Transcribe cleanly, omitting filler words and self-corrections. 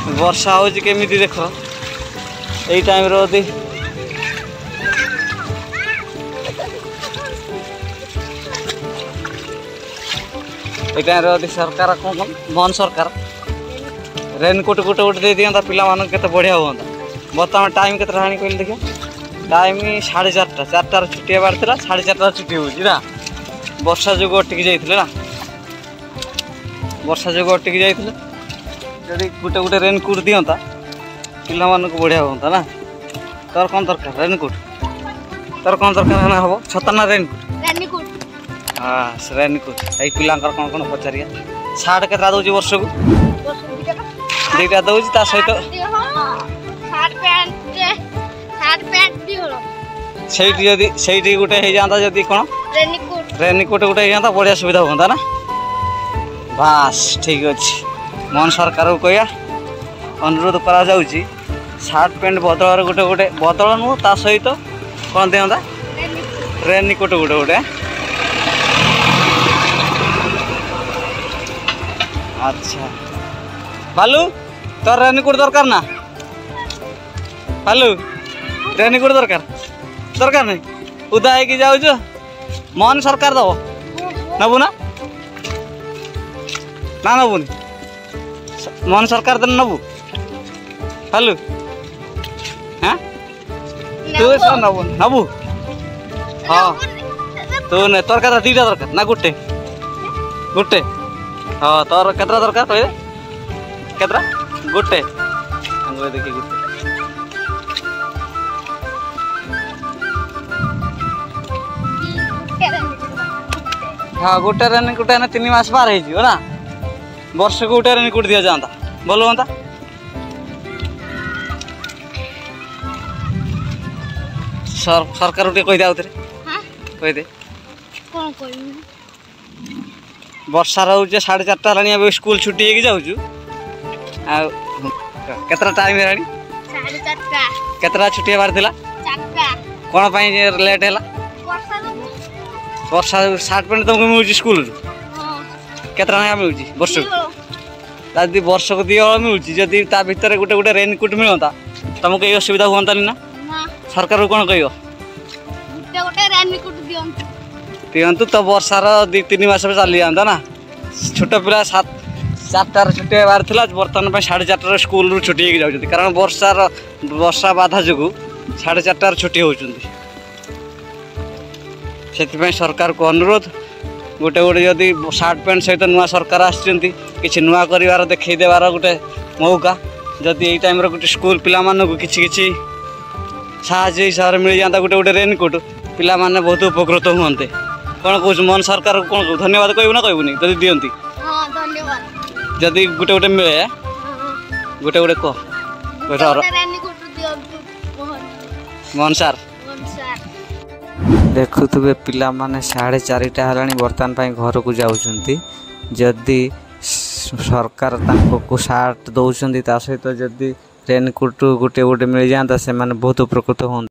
वर्षा होची केमिति देख एई टाइम रो दी एई टाइम रो दी सरकार कोन मोहन सरकार रेनकोट गोटे गोटे दे दियंता पिला मानन केते बढ़िया होंदा। बर्तमान टाइम केते राणी कहले देखियो टाइम 4:30 4टार छुट्टी बार थिला 4:30 छुट्टी होची ना वर्षा जो अटकी जाइथिले ना वर्षा जो अटकी जाइथिले जदि गोटे गोटे रेनकोट दियंता पिला मानन को बढ़िया होंदा ना। तोर कोन दरकार रेनकोट तोर कोन दरकार ना हबो छता ना रेनकोट हां रेनकोट एई पिला कोन कोन पचारिया छाड़ केता दोजी वर्ष को दुईटा दौर ता सहित से गोटे हो जाता जदि कौन रेनकोट गोटे हो जाता बढ़िया सुविधा होता ना। बास ठीक अच्छे मोहन सरकार को कह अनुरोध करा सार्ट पैंट बदल गोटे गोटे बदल नुह ता सहित कौन दिंता रेनकोट गोटे गोटे। अच्छा भालू तोर रेनकोट दरकार ना भालू रेनकोट दरकार दरकार नहीं उदा है जाऊ मोहन सरकार दब नबू ना ना नबुनि मोहन सरकार देन नबू भालू हाँ तू नबू नबू हाँ तू नहीं तोर कता दीटा दरकार ना गोटे गोटे हाँ तोर केतरा दरकार कह केतरा गोटे देखिए गोटे हाँ गोटे रेनकोट 3 मास पार हो ना वर्ष को गोटे रेनकोट दि जाता भल हाँ सरकार गोटे कहीदे आउे कहीदे वर्षा रोचे 4:30 है स्कूल छुट्टी हो जाऊँ केतरा टाइम है केतरा छुट्टी बार थिला कौन लेट है वर्षा सार्ट पैंट तुमको मिलूँ स्कूल केतरा ना मिलूँ वर्ष को वर्ष को 2 हल मिलूँ जदि ता भितर गोटे गोटे रेनकोट मिलता तुमको ये असुविधा हुआ ना सरकार को कौन कह दिंतु तो वर्षार 2-3 मास चली जाता ना छोट पिला 4टार छुट्टी बार था बर्तमान 4:30 स्कूल रू छुट्टी हो जाती कारण वर्षा बाधा जो 4:30 छुट्टी होती से सरकार को अनुरोध गोटे गोटे जदि सार्ट पैंट सहित नुआ सरकार आसी नुआ कर देखई देवार गोटे मौका जदि यही टाइम गोटे स्कूल पिला मानक किसी साहय हिसाब से मिल जाता गोटे गोटे रेनकोट पिला माने बहुत उपकृत हुंते कौन कह मोहन सरकार को कौन धन्यवाद कहू ना कहूनी जदि दियंती जदि गोटे गोटे मिले गोटे गोटे कह मोहन सार देखुवे पिला माने 4:30 है बर्तमान घर को जाऊँगी जदि सरकार को सार्ट दौरान सहित जदि रेनकोट गोटे गोटे मिल जाता से बहुत उपकृत हों।